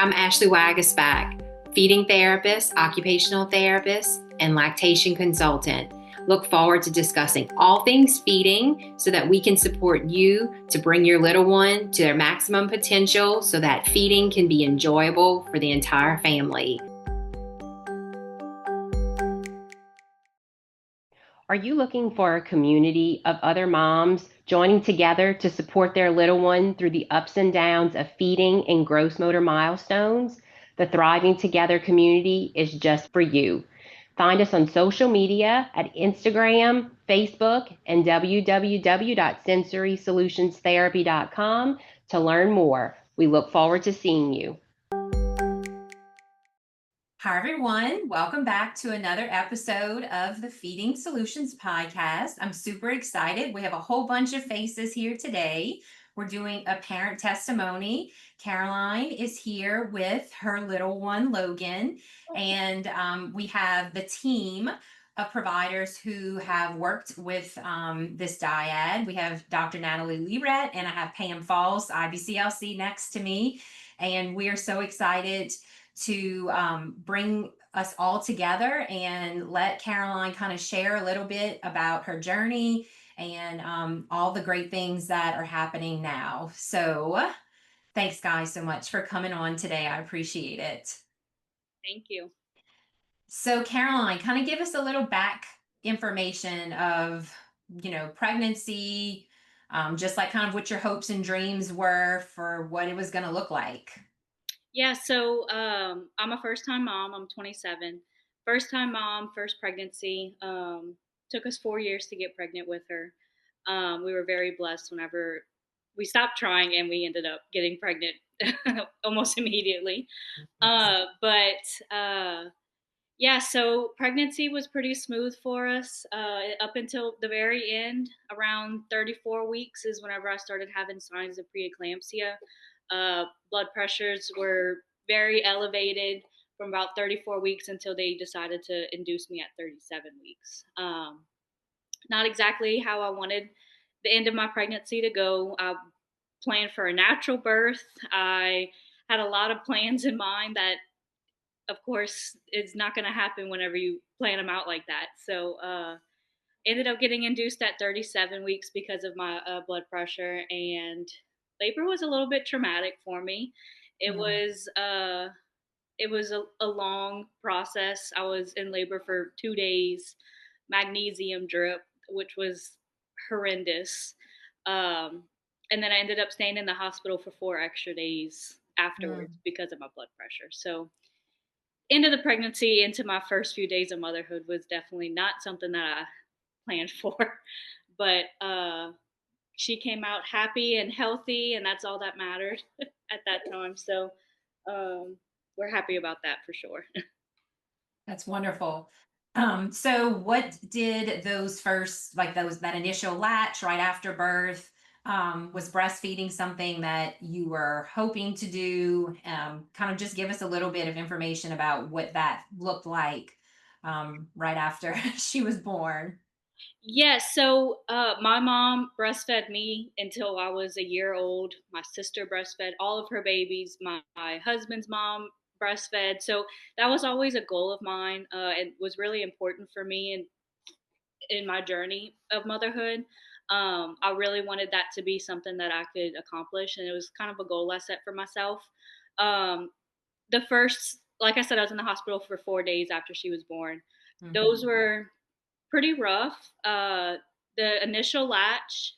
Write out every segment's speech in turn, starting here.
I'm Ashley Wagasback, feeding therapist, occupational therapist, and lactation consultant. Look forward to discussing all things feeding so that we can support you to bring your little one to their maximum potential so that feeding can be enjoyable for the entire family. Are you looking for a community of other moms joining together to support their little one through the ups and downs of feeding and gross motor milestones? The Thriving Together community is just for you. Find us on social media at Instagram, Facebook, and www.sensorysolutionsTherapy.com to learn more. We look forward to seeing you. Hi, everyone. Welcome back to another episode of the Feeding Solutions Podcast. I'm super excited. We have a whole bunch of faces here today. We're doing a parent testimony. Caroline is here with her little one, Logan, and we have the team of providers who have worked with this dyad. We have Dr. Natalie Liret and I have Pam Falls, IBCLC, next to me. And we are so excited to bring us all together and let Caroline kind of share a little bit about her journey and all the great things that are happening now. So thanks, guys, so much for coming on today. I appreciate it. Thank you. So Caroline, kind of give us a little back information of, pregnancy, just like kind of what your hopes and dreams were for what it was going to look like. Yeah, so I'm a first-time mom. I'm 27. First-time mom, first pregnancy. Took us 4 years to get pregnant with her. We were very blessed whenever we stopped trying and we ended up getting pregnant almost immediately. But yeah, so pregnancy was pretty smooth for us up until the very end. Around 34 weeks is whenever I started having signs of preeclampsia. Blood pressures were very elevated from about 34 weeks until they decided to induce me at 37 weeks. Not exactly how I wanted the end of my pregnancy to go. I planned for a natural birth. I had a lot of plans in mind that, of course, it's not going to happen whenever you plan them out like that. So, ended up getting induced at 37 weeks because of my blood pressure, and labor was a little bit traumatic for me. It was a long process. I was in labor for 2 days, magnesium drip, which was horrendous. And then I ended up staying in the hospital for 4 extra days afterwards because of my blood pressure. So into the pregnancy, into my first few days of motherhood was definitely not something that I planned for. But she came out happy and healthy, and that's all that mattered at that time. So we're happy about that for sure. That's wonderful. So what did those first, like that initial latch right after birth, was breastfeeding something that you were hoping to do? Kind of just give us a little bit of information about what that looked like, right after she was born. Yes, so my mom breastfed me until I was a year old. My sister breastfed all of her babies. My husband's mom breastfed. So that was always a goal of mine and was really important for me in my journey of motherhood. I really wanted that to be something that I could accomplish, and it was kind of a goal I set for myself. Um, the first, like I said, I was in the hospital for 4 days after she was born. Those were pretty rough. The initial latch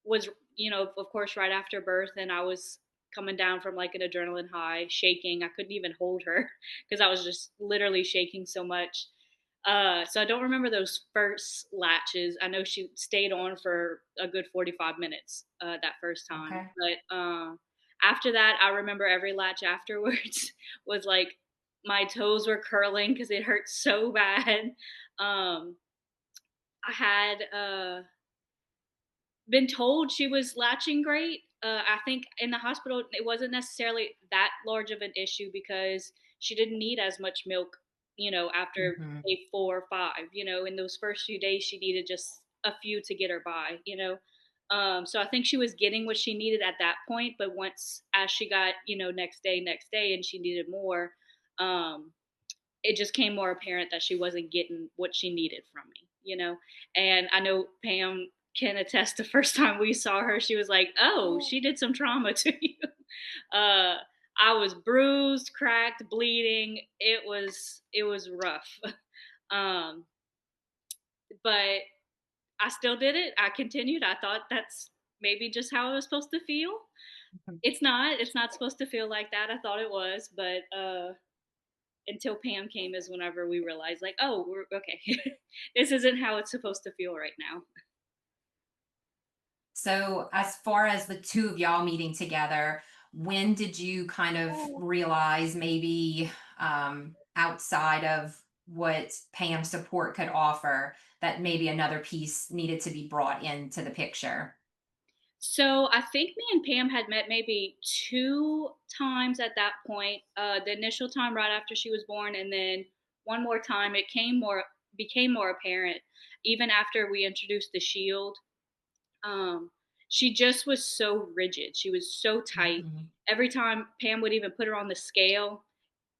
was, of course, right after birth, and I was coming down from like an adrenaline high, shaking. I couldn't even hold her because I was just literally shaking so much. So I don't remember those first latches. I know she stayed on for a good 45 minutes that first time. Okay. But after that, I remember every latch afterwards was like my toes were curling because it hurt so bad. Um, I had been told she was latching great. I think in the hospital, it wasn't necessarily that large of an issue because she didn't need as much milk, after day 4 or 5. In those first few days, she needed just a few to get her by. So I think she was getting what she needed at that point, but once as she got, next day, and she needed more, um, it just came more apparent that she wasn't getting what she needed from me. And I know Pam can attest the first time we saw her, she was like, "Oh, she did some trauma to you." Uh, I was bruised, cracked, bleeding. It was rough. um, but I still did it. I continued. I thought that's maybe just how I was supposed to feel. It's not. It's not supposed to feel like that. I thought it was, but until Pam came is whenever we realized, like, oh, we're okay. This isn't how it's supposed to feel right now. So, as far as the two of y'all meeting together, when did you kind of realize maybe outside of what Pam's support could offer, that maybe another piece needed to be brought into the picture? So I think me and Pam had met maybe two times at that point. The initial time right after she was born, and then one more time. It became more apparent even after we introduced the shield. Um, she just was so rigid. She was so tight. Mhm. Every time Pam would even put her on the scale,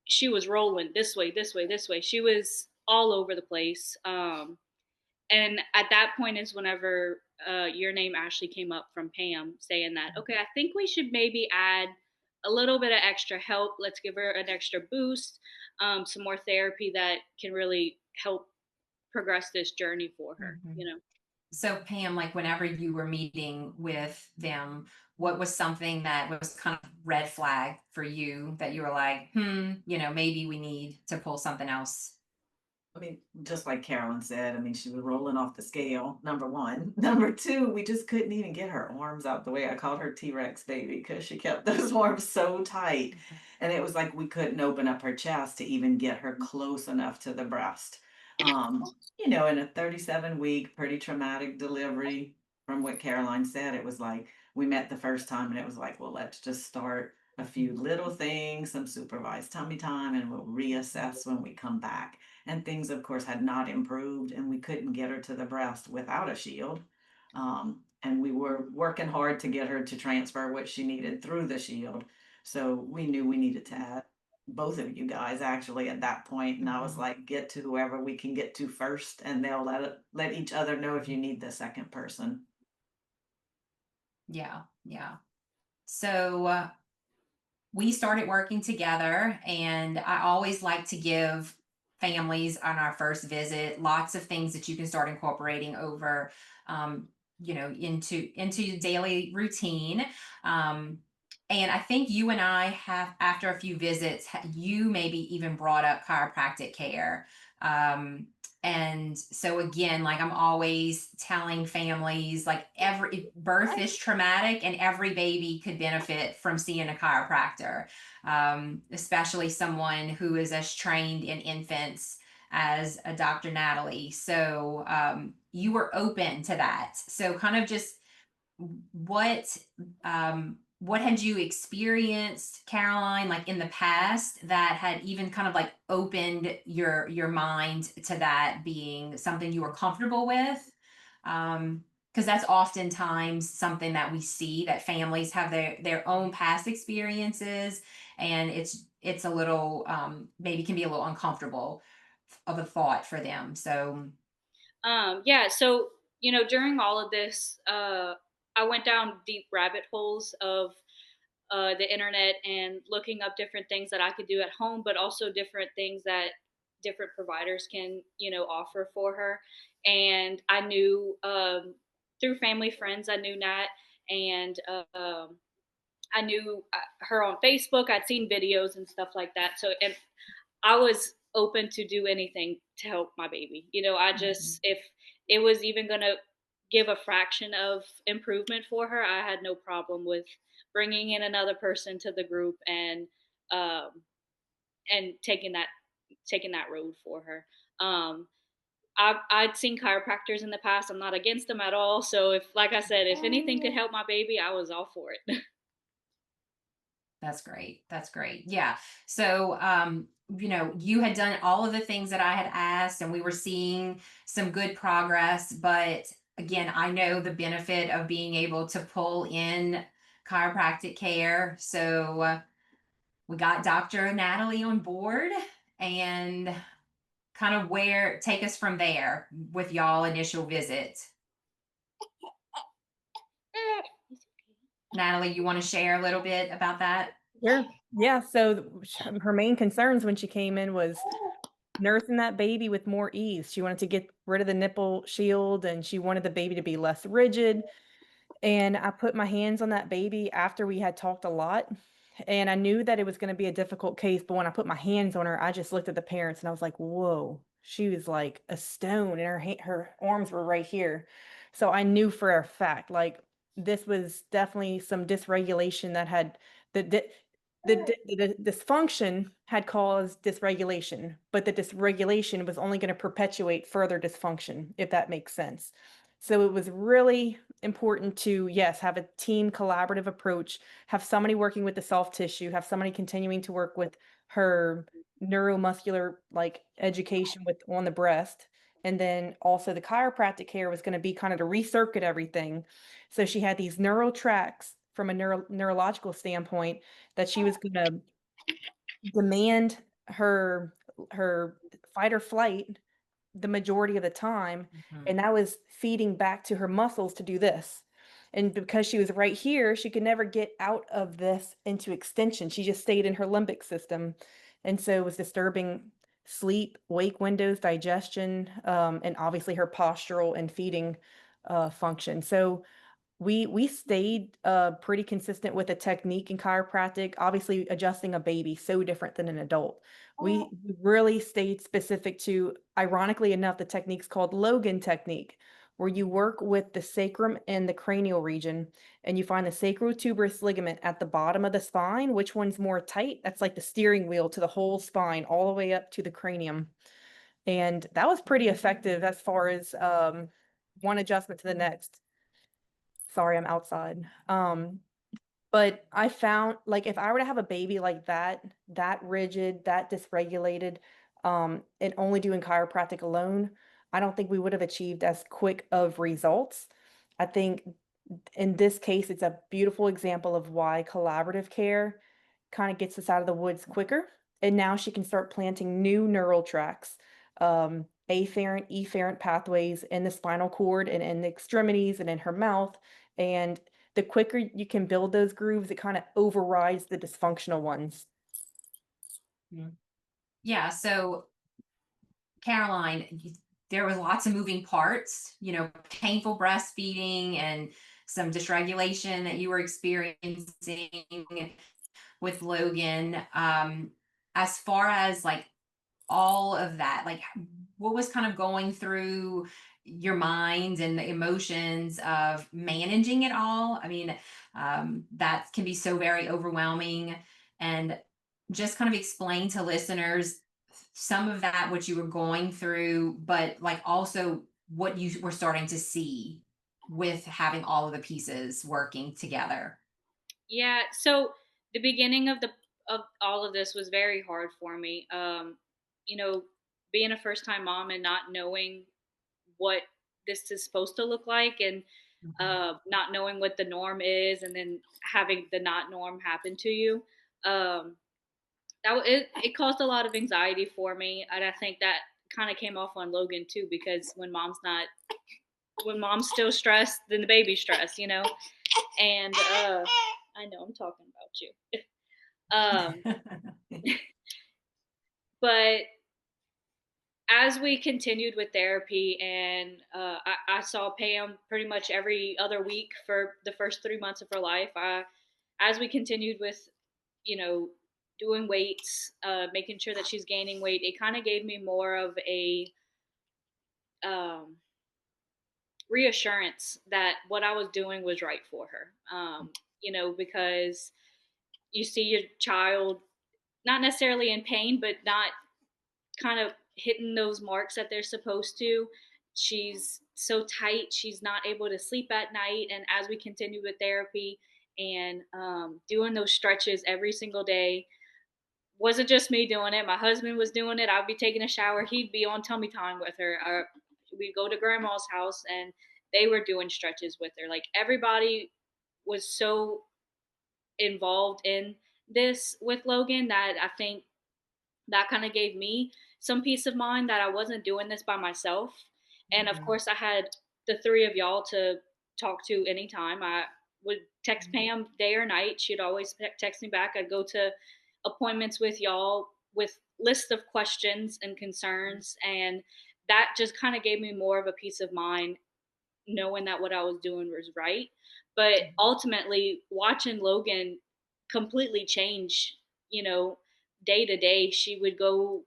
she was rolling this way, this way, this way. She was all over the place. And at that point is whenever your name Ashley came up from Pam saying that, okay, I think we should maybe add a little bit of extra help. Let's give her an extra boost, some more therapy that can really help progress this journey for her, Mhm. you know? So, Pam, like whenever you were meeting with them, what was something that was kind of red flag for you that you were like, maybe we need to pull something else? I mean, just like Carolyn said, I mean, she was rolling off the scale, number one. Number two, we just couldn't even get her arms out the way. I called her T-Rex baby because she kept those arms so tight. And it was like we couldn't open up her chest to even get her close enough to the breast. In a 37-week, pretty traumatic delivery, from what Caroline said, it was like we met the first time and it was like, well, let's just start a few little things, some supervised tummy time, and we'll reassess when we come back. And things, of course, had not improved, and we couldn't get her to the breast without a shield. And we were working hard to get her to transfer what she needed through the shield. So we knew we needed to add both of you guys actually at that point. And I was Mhm. like, get to whoever we can get to first, and they'll let each other know if you need the second person. Yeah, yeah. So, we started working together, and I always like to give families on our first visit lots of things that you can start incorporating over, um, into your daily routine. um, and I think you and I have, after a few visits, you maybe even brought up chiropractic care. um, and so again, like I'm always telling families, like every birth is traumatic and every baby could benefit from seeing a chiropractor, especially someone who is as trained in infants as a Dr. Natalie. So you were open to that. So kind of just what what had you experienced, Caroline, like in the past that had even kind of like opened your mind to that being something you were comfortable with? Because that's oftentimes something that we see, that families have their own past experiences, and it's a little maybe can be a little uncomfortable of a thought for them. So Yeah, so during all of this, I went down deep rabbit holes of the internet and looking up different things that I could do at home, but also different things that different providers can, offer for her. And I knew through family friends, I knew Nat, and I knew her on Facebook. I'd seen videos and stuff like that. So, and I was open to do anything to help my baby. I mhm, just, if it was even going to give a fraction of improvement for her, I had no problem with bringing in another person to the group um, and taking that road for her. Um, I'd seen chiropractors in the past. I'm not against them at all. So if, like I said, if anything could help my baby, I was all for it. that's great. That's great. Yeah. So, you had done all of the things that I had asked, and we were seeing some good progress. But again, I know the benefit of being able to pull in chiropractic care. So we got Dr. Natalie on board, and kind of where take us from there with y'all initial visit. Natalie, you want to share a little bit about that? Sure. Yeah. So her main concerns when she came in was nursing that baby with more ease. She wanted to get rid of the nipple shield and she wanted the baby to be less rigid. And I put my hands on that baby after we had talked a lot. And I knew that it was going to be a difficult case. But when I put my hands on her, I just looked at the parents and I was like, whoa, she was like a stone and her arms were right here. So I knew for a fact, like, this was definitely some dysregulation that had the, the dysfunction had caused dysregulation, but the dysregulation was only going to perpetuate further dysfunction, if that makes sense. So it was really important to, yes, have a team collaborative approach, have somebody working with the soft tissue, have somebody continuing to work with her neuromuscular like education with on the breast. And then also the chiropractic care was going to be kind of to recircuit everything. So she had these neural tracks from a neurological standpoint that she was going to demand her fight or flight the majority of the time, Mhm. and that was feeding back to her muscles to do this. And because she was right here, she could never get out of this into extension. She just stayed in her limbic system, and so it was disturbing sleep, wake windows, digestion, and obviously her postural and feeding function. So we stayed pretty consistent with a technique in chiropractic. Obviously, adjusting a baby so different than an adult. We really stayed specific to, ironically enough, the technique's called Logan technique, where you work with the sacrum and the cranial region, and you find the sacrotuberous ligament at the bottom of the spine. Which one's more tight? That's like the steering wheel to the whole spine, all the way up to the cranium. And that was pretty effective as far as one adjustment to the next. Sorry, I'm outside. But I found like if I were to have a baby like that rigid, that dysregulated, and only doing chiropractic alone, I don't think we would have achieved as quick of results. I think in this case, it's a beautiful example of why collaborative care kind of gets us out of the woods quicker. And now she can start planting new neural tracks, afferent, efferent pathways in the spinal cord and in the extremities and in her mouth. And the quicker you can build those grooves, it kind of overrides the dysfunctional ones. Yeah. So Caroline, there was lots of moving parts, painful breastfeeding and some dysregulation that you were experiencing with Logan. As far as like all of that, like what was kind of going through your mind and the emotions of managing it all? I mean, that can be so very overwhelming. And just kind of explain to listeners some of that, what you were going through, but like also what you were starting to see with having all of the pieces working together. Yeah, so the beginning of all of this was very hard for me. You know, being a first time mom and not knowing what this is supposed to look like, and Mhm. not knowing what the norm is, and then having the not norm happen to you. Um, it caused a lot of anxiety for me, and I think that kind of came off on Logan too, because when mom's still stressed, then the baby's stressed. And I know I'm talking about you. Um, but as we continued with therapy, and I saw Pam pretty much every other week for the first 3 months of her life. As we continued with, you know, doing weights, making sure that she's gaining weight, it kind of gave me more of a um, reassurance that what I was doing was right for her. Because you see your child not necessarily in pain, but not kind of hitting those marks that they're supposed to. She's so tight, she's not able to sleep at night. And as we continue with therapy and doing those stretches every single day, wasn't just me doing it. My husband was doing it. I'd be taking a shower. He'd be on tummy time with her. We'd go to grandma's house, and they were doing stretches with her. Like everybody was so involved in this with Logan that I think that kind of gave me some peace of mind that I wasn't doing this by myself. And of Mhm. course, I had the three of y'all to talk to anytime. I would text Pam day or night. She'd always text me back. I'd go to appointments with y'all with lists of questions and concerns. And that just kind of gave me more of a peace of mind knowing that what I was doing was right. But ultimately, watching Logan completely change, you know, day to day, she would go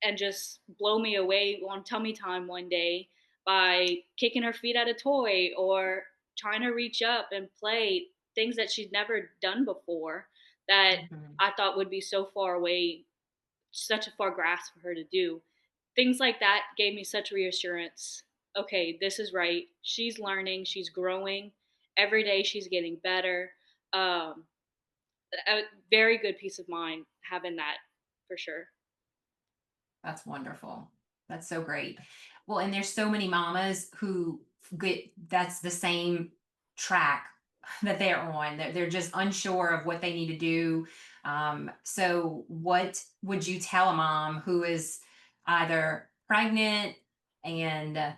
and just blow me away on tummy time one day by kicking her feet at a toy or trying to reach up and play things that she'd never done before that Mhm. I thought would be so far away, such a far grasp for her to do. Things like that gave me such reassurance. Okay, this is right. She's learning, she's growing. Every day she's getting better. Um, a very good peace of mind having that for sure. That's wonderful. That's so great. Well, and there's so many mamas who get that's the same track that they're on. They're just unsure of what they need to do. So, what would you tell a mom who is either pregnant and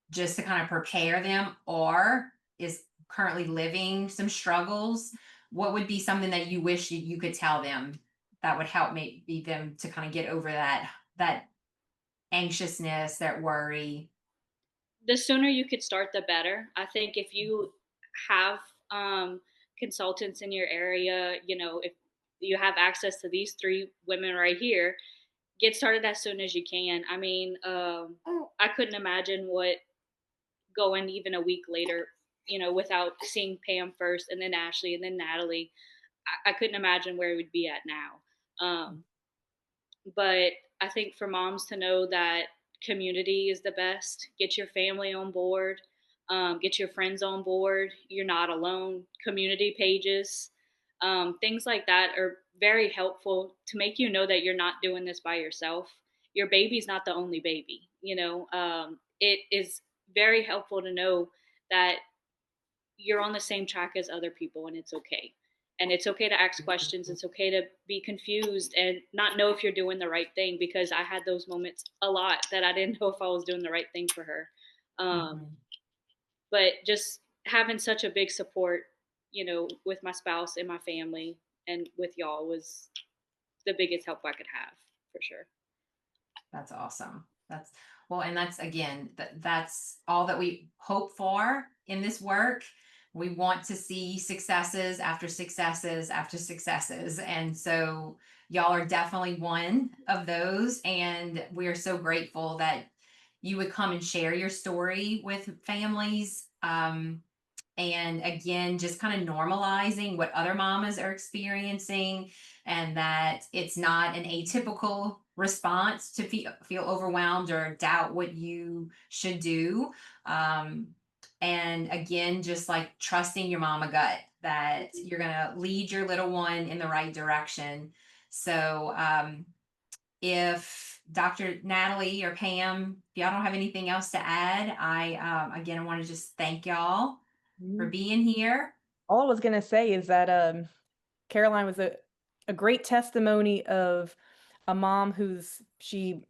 just to kind of prepare them or is currently living some struggles? What would be something that you wish you could tell them that would help maybe them to kind of get over that anxiousness, that worry? The sooner you could start, the better. I think if you have consultants in your area, if you have access to these three women right here, get started as soon as you can. I mean, I couldn't imagine what going even a week later, without seeing Pam first and then Ashley and then Natalie. I couldn't imagine where we'd be at now. But I think for moms to know that community is the best, get your family on board, get your friends on board. You're not alone. Community pages, things like that are very helpful to make you know that you're not doing this by yourself. Your baby's not the only baby. It is very helpful to know that you're on the same track as other people and it's okay. And it's okay to ask questions. It's okay to be confused and not know if you're doing the right thing, because I had those moments a lot that I didn't know if I was doing the right thing for her. Mhm. But just having such a big support, with my spouse and my family and with y'all was the biggest help I could have for sure. That's awesome. That's well, and that's again, that's all that we hope for in this work. We want to see successes after successes after successes. And so y'all are definitely one of those. And we're so grateful that you would come and share your story with families. And again, just kind of normalizing what other mamas are experiencing, and that it's not an atypical response to feel overwhelmed or doubt what you should do. um, and again, just like trusting your mama gut that you're going to lead your little one in the right direction. So if Dr. Natalie or Pam, if y'all don't have anything else to add, I want to just thank y'all for Mhm. being here. All I was gonna say is that Caroline was a great testimony of a mom she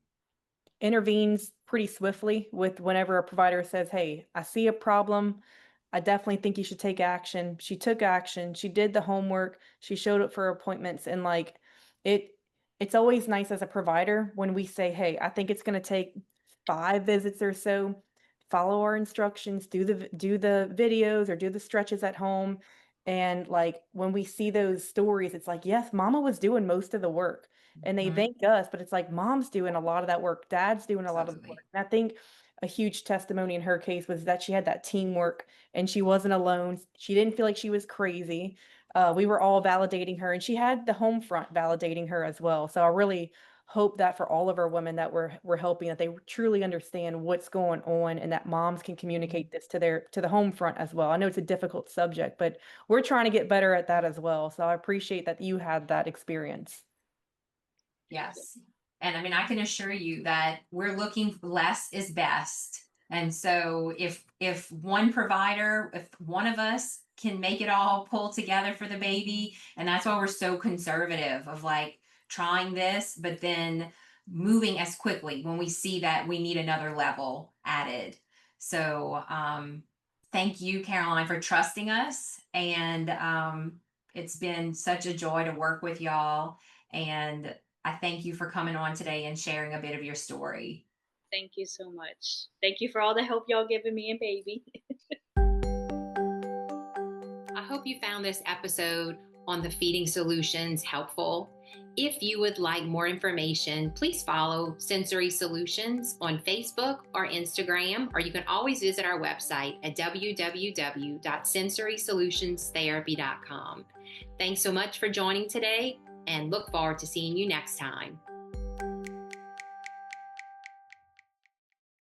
intervenes pretty swiftly with whenever a provider says, "Hey, I see a problem. I definitely think you should take action." She took action. She did the homework. She showed up for appointments, and like it it's always nice as a provider when we say, "Hey, I think it's going to take 5 visits or so. Follow our instructions, do the videos or do the stretches at home." And like when we see those stories, it's like, "Yes, mama was doing most of the work." And they Mhm. thank us, but it's like mom's doing a lot of that work, dad's doing a lot of the work. Absolutely. And I think a huge testimony in her case was that she had that teamwork and she wasn't alone. She didn't feel like she was crazy. We were all validating her, and she had the home front validating her as well. So I really hope that for all of our women that we're helping, that they truly understand what's going on, and that moms can communicate this to the home front as well. I know it's a difficult subject, but we're trying to get better at that as well. So I appreciate that you had that experience. Yes. And I mean, I can assure you that we're looking less is best. And so if one provider, if one of us can make it all pull together for the baby, and that's why we're so conservative of like trying this, but then moving as quickly when we see that we need another level added. So thank you, Caroline, for trusting us. And it's been such a joy to work with y'all. And I thank you for coming on today and sharing a bit of your story. Thank you so much. Thank you for all the help y'all giving me and baby. I hope you found this episode on the feeding solutions helpful. If you would like more information, please follow Sensory Solutions on Facebook or Instagram, or you can always visit our website at www.sensorysolutionsTherapy.com. Thanks so much for joining today, and look forward to seeing you next time.